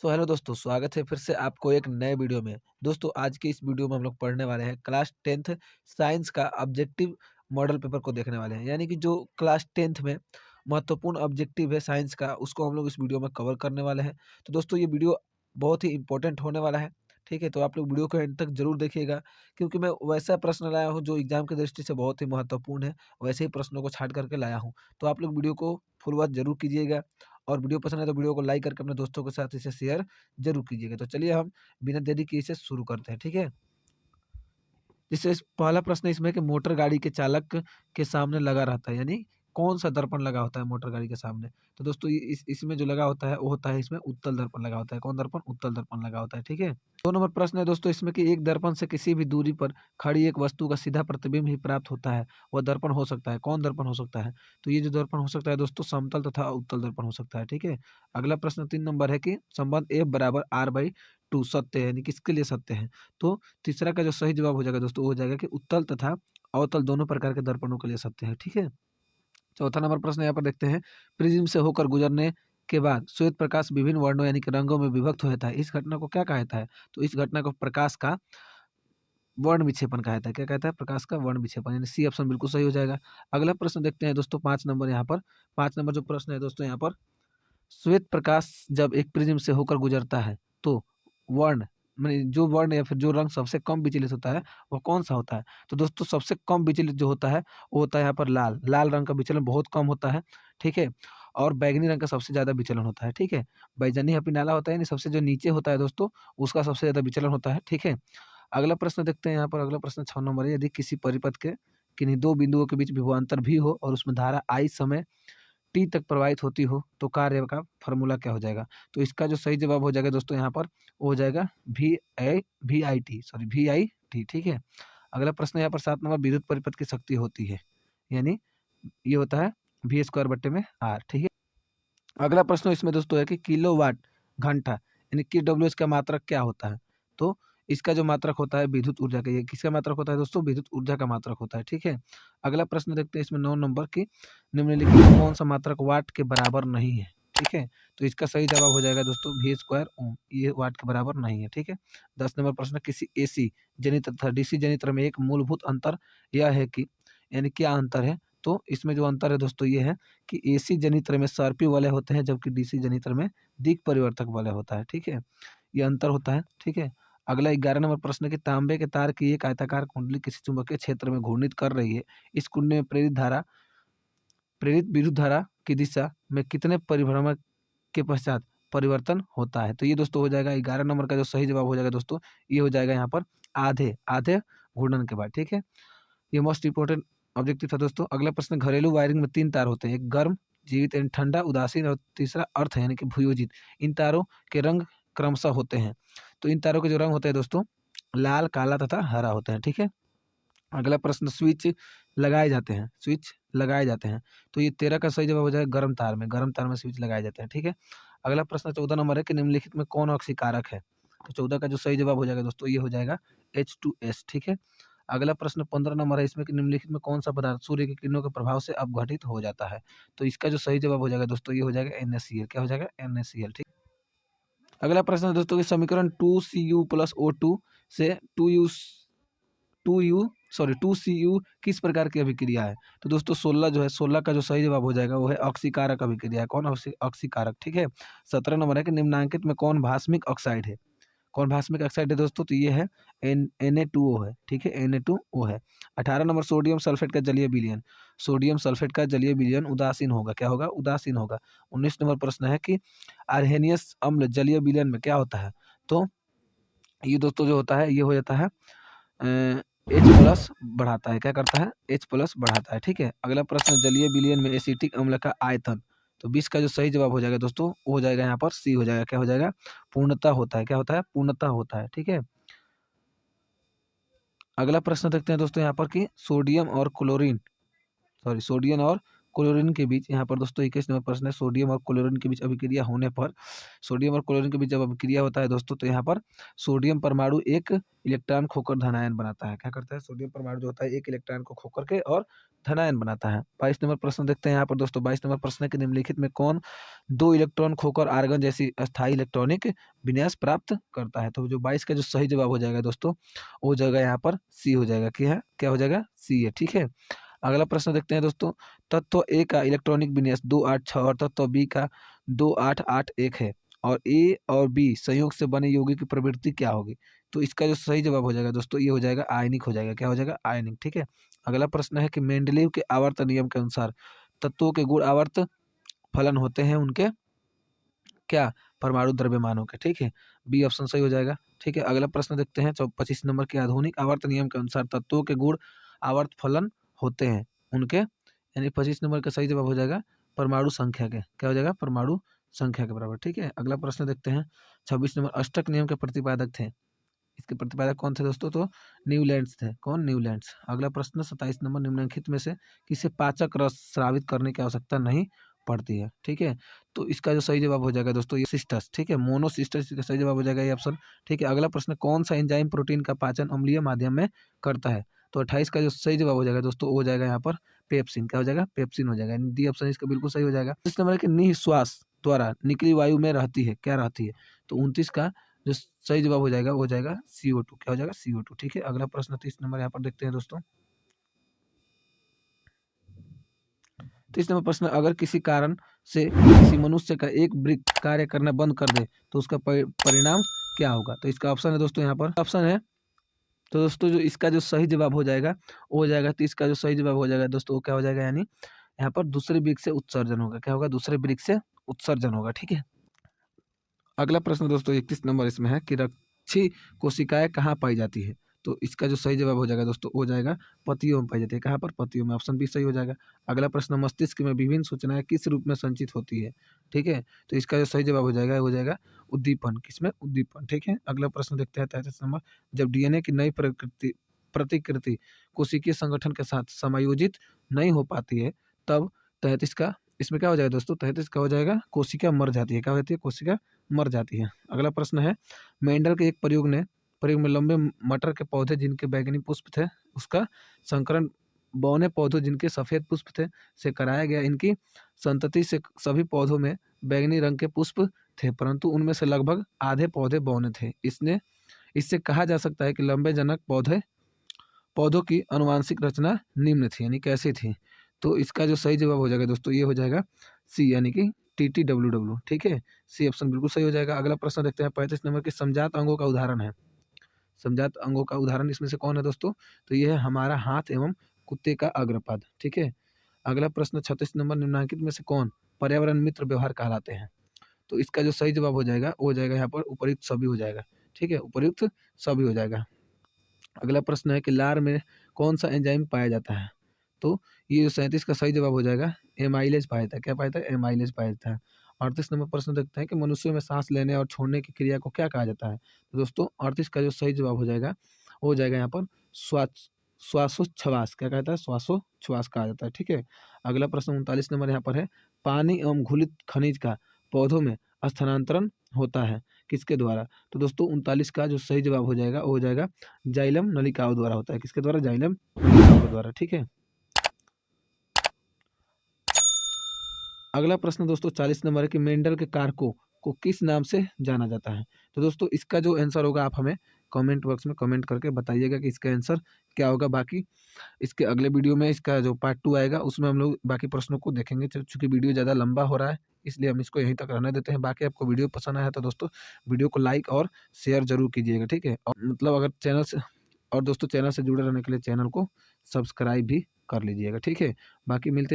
Hello दोस्तों, स्वागत है फिर से आपको एक नए वीडियो में। दोस्तों आज की इस वीडियो में हम लोग पढ़ने वाले हैं क्लास 10th साइंस का ऑब्जेक्टिव मॉडल पेपर को देखने वाले हैं। यानी कि जो क्लास 10th में महत्वपूर्ण ऑब्जेक्टिव है साइंस का, उसको हम लोग इस वीडियो में कवर करने वाले हैं। तो दोस्तों ये वीडियो बहुत ही इंपॉर्टेंट होने वाला है, ठीक है? तो आप लोग वीडियो को एंड तक ज़रूर देखिएगा, क्योंकि मैं वैसा प्रश्न लाया हूँ जो एग्ज़ाम की दृष्टि से बहुत ही महत्वपूर्ण है, वैसे ही प्रश्नों को छाँट करके लाया हूँ। तो आप लोग वीडियो को फुल वॉच ज़रूर कीजिएगा और वीडियो पसंद है तो वीडियो को लाइक करके अपने दोस्तों के साथ इसे शेयर ज़रूर कीजिएगा। तो चलिए हम बिना देरी किए इसे शुरू करते हैं, ठीक है? जैसे पहला प्रश्न इसमें है कि मोटर गाड़ी के चालक के सामने लगा रहता है, यानी कौन-सा दर्पण लगा होता है मोटर गाड़ी के सामने? तो दोस्तों ये इसमें जो लगा होता है वो होता है इसमें उत्तल दर्पण लगा होता है। कौन दर्पण? उत्तल दर्पण लगा होता है, ठीक है? 2 नंबर प्रश्न है दोस्तों इसमें कि एक दर्पण से किसी भी दूरी पर खड़ी एक वस्तु का सीधा प्रतिबिंब ही प्राप्त होता है, वह दर्पण हो सकता है। कौन दर्पण हो सकता है? तो ये जो दर्पण हो सकता है दोस्तों समतल तथा उत्तल दर्पण हो सकता है, ठीक है? अगला प्रश्न 3 नंबर है कि संबंध F बराबर R/2 सत्य है, यानी किसके लिए सत्य है? तो तीसरा का जो सही जवाब हो जाएगा दोस्तों, वो हो जाएगा कि उत्तल तथा अवतल दोनों प्रकार के दर्पणों के लिए सत्य है, ठीक है? चौथा नंबर प्रश्न यहाँ पर देखते हैं, प्रिज्म से होकर गुजरने के बाद श्वेत प्रकाश विभिन्न वर्णों यानी कि रंगों में विभक्त हो जाता है। इस घटना को क्या कहा जाता है? तो इस घटना को प्रकाश का वर्ण विक्षेपण कहा जाता है। क्या कहता है? प्रकाश का वर्ण विक्षेपण, यानी सी ऑप्शन बिल्कुल सही हो जाएगा। अगला प्रश्न देखते हैं दोस्तों 5 नंबर यहाँ पर। 5 नंबर जो प्रश्न है दोस्तों यहाँ पर, श्वेत प्रकाश जब एक प्रिज्म से होकर गुजरता है तो वर्ण माने जो वर्ण या फिर जो रंग सबसे कम विचलित होता है वो कौन-सा होता है? तो दोस्तों सबसे कम विचलित जो होता है वो होता है यहाँ पर लाल। लाल रंग का विचलन बहुत कम होता है, ठीक है? और बैंगनी रंग का सबसे ज़्यादा विचलन होता है, ठीक है? बैजनी ह्यपीनाला होता है यानी सबसे जो नीचे होता है दोस्तों, उसका सबसे ज़्यादा विचलन होता है, ठीक है? अगला प्रश्न देखते हैं यहाँ पर। अगला प्रश्न 6 नंबर है, यदि किसी परिपथ के किन्हीं 2 बिंदुओं के बीच विभवांतर भी हो और उसमें धारा I समय टी तक प्रवाहित होती हो तो कार्य का फ़ॉर्मूला क्या हो जाएगा? तो इसका जो सही जवाब हो जाएगा दोस्तों यहाँ पर, वो हो जाएगा वीआईटी, ठीक है? अगला प्रश्न यहाँ पर 7 नंबर, विद्युत परिपथ की शक्ति होती है, यानी ये होता है वी स्क्वायर बट्टे में आर, ठीक है? अगला प्रश्न इसमें दोस्तों है कि किलोवाट घंटा यानी केडब्ल्यूएच का मात्रक क्या होता है? तो इसका जो मात्रक होता है विद्युत ऊर्जा का, ये किसका मात्रक होता है दोस्तों? विद्युत ऊर्जा का मात्रक होता है, ठीक है? अगला प्रश्न देखते हैं इसमें 9 नंबर की, निम्नलिखित में कौन-सा मात्रक वाट के बराबर नहीं है? ठीक है? तो इसका सही जवाब हो जाएगा दोस्तों वी स्क्वायर ओम, ये वाट के बराबर नहीं है, ठीक है? 10 नंबर प्रश्न, किसी एसी जनित्र तथा डीसी जनित्र में एक मूलभूत अंतर यह है कि, यानी क्या अंतर है? तो इसमें जो अंतर है दोस्तों ये है कि एसी जनित्र में सर्पी वाले होते हैं जबकि डीसी जनित्र में दिक् परिवर्तक वाले होता है, ठीक है? ये अंतर होता है, ठीक है? अगला 11 नंबर प्रश्न है कि तांबे के तार की एक आयताकार कुंडली किसी चुंबकीय क्षेत्र में घूर्णित कर रही है। इस कुंडली में प्रेरित विद्युत धारा की दिशा में कितने परिभ्रमण के पश्चात परिवर्तन होता है? तो ये दोस्तों हो जाएगा 11 नंबर का जो सही जवाब हो जाएगा दोस्तों, ये हो जाएगा यहाँ पर आधे घूर्णन के बाद, ठीक है? ये मोस्ट इम्पोर्टेंट ऑब्जेक्टिव था दोस्तों। अगला प्रश्न, घरेलू वायरिंग में 3 तार होते हैं, एक गर्म, जीवित यानी ठंडा, उदासीन और तीसरा अर्थ है यानी कि भूयोजित। इन तारों के रंग क्रमशः होते हैं। तो इन तारों के जो रंग होते हैं दोस्तों, लाल, काला तथा हरा होते हैं, ठीक है? अगला प्रश्न, स्विच लगाए जाते हैं। तो ये 13 का सही जवाब हो जाएगा गर्म तार में स्विच लगाए जाते हैं, ठीक है? अगला प्रश्न 14 नंबर है कि निम्नलिखित में कौन ऑक्सीकारक है? तो 14 का जो सही जवाब हो जाएगा दोस्तों, ये हो जाएगा H2S, ठीक है? अगला प्रश्न 15 नंबर है इसमें कि निम्नलिखित में कौन-सा पदार्थ सूर्य की किरणों के प्रभाव से अपघटित हो जाता है? तो इसका जो सही जवाब हो जाएगा दोस्तों, ये हो जाएगा NaCl। क्या हो जाएगा? NaCl, ठीक। अगला प्रश्न है दोस्तों कि समीकरण 2Cu+O2 से 2Cu किस प्रकार की अभिक्रिया है? तो दोस्तों 16 जो है, 16 का जो सही जवाब हो जाएगा वो है ऑक्सीकारक अभिक्रिया। कौन ऑक्सीकारक, ठीक है? 17 नंबर है कि निम्नांकित में कौन भास्मिक ऑक्साइड है? कौन भास्मिक ऑक्साइड है दोस्तों? तो ये है Na2O है, ठीक है? Na2O है। 18 नंबर, सोडियम सल्फेट का जलीय विलयन। सोडियम सल्फेट का जलीय विलयन उदासीन होगा। क्या होगा? उदासीन होगा। 19 नंबर प्रश्न है कि अर्हेनियस अम्ल जलीय विलयन में क्या होता है? तो ये दोस्तों जो होता है ये हो जाता है H प्लस बढ़ाता है। क्या करता है? H प्लस बढ़ाता है, ठीक है? अगला प्रश्न, जलीय विलयन में एसिटिक अम्ल का आयतन। तो 20 का जो सही जवाब हो जाएगा दोस्तों, वो हो जाएगा यहाँ पर सी हो जाएगा। क्या हो जाएगा? पूर्णतः होता है। क्या होता है? पूर्णतः होता है, ठीक है? अगला प्रश्न देखते हैं दोस्तों यहाँ पर कि सोडियम और क्लोरीन के बीच, यहाँ पर दोस्तों 21 नंबर प्रश्न है, सोडियम और क्लोरीन के बीच अभिक्रिया होने पर, सोडियम और क्लोरीन के बीच जब अभिक्रिया होता है दोस्तों, तो यहाँ पर सोडियम परमाणु एक इलेक्ट्रॉन खोकर धनायन बनाता है। क्या करता है? सोडियम परमाणु जो होता है एक इलेक्ट्रॉन को खोकर के और धनायन बनाता है। 22 नंबर प्रश्न देखते हैं यहाँ पर दोस्तों। 22 नंबर प्रश्न है कि निम्नलिखित में कौन 2 इलेक्ट्रॉन खोकर आर्गन जैसी अस्थायी इलेक्ट्रॉनिक विन्यास प्राप्त करता है? तो जो 22 का जो सही जवाब हो जाएगा दोस्तों, वो जगह यहाँ पर सी हो जाएगा। क्या है? क्या हो जाएगा? सी है। ठीक है। अगला प्रश्न देखते हैं दोस्तों। तत्व ए का इलेक्ट्रॉनिक विन्यास 286 और तत्व बी का 2881 है और ए और बी संयोग से बने यौगिक की प्रवृत्ति क्या होगी? तो इसका जो सही जवाब हो जाएगा दोस्तों, ये हो जाएगा आयनिक हो जाएगा। क्या हो जाएगा? आयनिक। ठीक है। अगला प्रश्न है कि मेंडलीव के आवर्त नियम के अनुसार तत्वों के गुण आवर्त फलन होते हैं उनके क्या? परमाणु द्रव्यमानों के। ठीक है। बी ऑप्शन सही हो जाएगा। ठीक है। अगला प्रश्न देखते हैं 25 नंबर के आधुनिक आवर्त नियम के अनुसार तत्वों के गुण आवर्त फलन होते हैं उनके, यानी 25 नंबर का सही जवाब हो जाएगा परमाणु संख्या के। क्या हो जाएगा? परमाणु संख्या के बराबर। ठीक है। अगला प्रश्न देखते हैं 26 नंबर, अष्टक नियम के प्रतिपादक थे, इसके प्रतिपादक कौन थे दोस्तों? तो न्यूलैंड्स थे। कौन? न्यूलैंड्स। अगला प्रश्न 27 नंबर, निम्नलिखित में से किसे पाचक रस स्रावित करने की आवश्यकता नहीं पड़ती है? ठीक है। तो इसका जो सही जवाब हो जाएगा दोस्तों, ये सिस्टस। ठीक है। मोनोसिस्टस इसका सही जवाब हो जाएगा ये ऑप्शन। ठीक है। अगला प्रश्न, कौन सा एंजाइम प्रोटीन का पाचन अम्लीय माध्यम में करता है? तो 28 का जो सही जवाब हो जाएगा दोस्तों, वो हो जाएगा यहाँ पर पेप्सिन। क्या हो जाएगा? पेप्सिन हो जाएगा। डी ऑप्शन इसका बिल्कुल सही हो जाएगा। इस नंबर के निःश्वास द्वारा निकली वायु में रहती है, क्या रहती है? तो 29 का जो सही जवाब हो जाएगा वो हो जाएगा CO2। क्या हो जाएगा? CO2। ठीक है। अगला प्रश्न 30 नंबर यहाँ पर देखते हैं दोस्तों। 30 नंबर प्रश्न, अगर किसी कारण से किसी मनुष्य का एक वृक्क कार्य करना बंद कर दे तो उसका परिणाम क्या होगा? तो इसका ऑप्शन है दोस्तों, यहाँ पर ऑप्शन है। तो दोस्तों जो इसका जो सही जवाब हो जाएगा वो हो जाएगा, 30 का जो सही जवाब हो जाएगा दोस्तों, वो क्या हो जाएगा? यानी यहाँ पर दूसरे वृक्क से उत्सर्जन होगा। क्या होगा? दूसरे वृक्क से उत्सर्जन होगा। ठीक है। अगला प्रश्न दोस्तों 31 नंबर इसमें है कि रक्षी कोशिकाएं कहाँ पाई जाती है? तो इसका जो सही जवाब हो जाएगा दोस्तों, हो जाएगा पत्तियों में पाई जाती है। कहाँ पर? पत्तियों में। ऑप्शन बी सही हो जाएगा। अगला प्रश्न, मस्तिष्क में विभिन्न सूचनाएं किस रूप में संचित होती है? ठीक है। तो इसका जो सही जवाब हो जाएगा उद्दीपन। किसमें? उद्दीपन। ठीक है। अगला प्रश्न देखते हैं 33 नंबर, जब डीएनए की नई प्रतिकृति कोशिकीय संगठन के साथ समायोजित नहीं हो पाती है तब 33 का इसमें क्या हो जाएगा दोस्तों? 33 का हो जाएगा कोशिका मर जाती है। क्या होती है? कोशिका मर जाती है। अगला प्रश्न है, मेंडल के एक प्रयोग में लंबे मटर के पौधे जिनके बैंगनी पुष्प थे उसका संकरण बौने पौधों जिनके सफेद पुष्प थे से कराया गया। इनकी संतति से सभी पौधों में बैंगनी रंग के पुष्प थे, परंतु उनमें से लगभग आधे पौधे बौने थे। इससे कहा जा सकता है कि लंबे जनक पौधों की अनुवांशिक रचना निम्न थी, यानी कैसी थी? तो इसका जो सही जवाब हो जाएगा दोस्तों, ये हो जाएगा सी, यानी कि TTWW। ठीक है। सी ऑप्शन बिल्कुल सही हो जाएगा। अगला प्रश्न देखते हैं 35 नंबर के, समजात अंगों का उदाहरण है। समजात अंगों का उदाहरण इसमें से कौन है दोस्तों? तो ये है हमारा हाथ एवं कुत्ते का अग्रपाद। ठीक है। अगला प्रश्न 36 नंबर, निम्नलिखित में से कौन पर्यावरण मित्र व्यवहार कहलाते हैं? तो इसका जो सही जवाब हो जाएगा वो हो जाएगा यहाँ पर उपर्युक्त सभी हो जाएगा। ठीक है। उपर्युक्त सभी हो जाएगा। अगला प्रश्न है कि लार में कौन सा एंजाइम पाया जाता है? तो ये जो 37 का सही जवाब हो जाएगा एमाइलेज पाया जाता है। क्या पाया जाता है? एमाइलेज पाया जाता है। 38 नंबर प्रश्न देखते हैं कि मनुष्यों में सांस लेने और छोड़ने की क्रिया को क्या कहा जाता है? तो दोस्तों 38 का जो सही जवाब हो जाएगा वो हो जाएगा यहाँ पर श्वासोच्छ्वास। क्या कहता है? श्वासोच्छ्वास कहा जाता है। ठीक है। अगला प्रश्न 39 नंबर यहाँ पर है, पानी एवं घुलित खनिज का पौधों में स्थानांतरण होता है किसके द्वारा? तो दोस्तों 39 का जो सही जवाब हो जाएगा वो हो जाएगा जाइलम नलिकाओं द्वारा होता है। किसके द्वारा? जाइलम नलिकाओं के द्वारा। ठीक है। अगला प्रश्न दोस्तों 40 नंबर है कि मेंडल के कारकों को किस नाम से जाना जाता है? तो दोस्तों इसका जो आंसर होगा आप हमें कमेंट बॉक्स में कमेंट करके बताइएगा कि इसका आंसर क्या होगा। बाकी इसके अगले वीडियो में इसका जो पार्ट 2 आएगा उसमें हम लोग बाकी प्रश्नों को देखेंगे। चूँकि वीडियो ज़्यादा लंबा हो रहा है इसलिए हम इसको यहीं तक रहने देते हैं। बाकी आपको वीडियो पसंद आया तो दोस्तों वीडियो को लाइक और शेयर ज़रूर कीजिएगा। ठीक है। और मतलब अगर चैनल से और दोस्तों चैनल से जुड़े रहने के लिए चैनल को सब्सक्राइब भी कर लीजिएगा। ठीक है। बाकी मिलते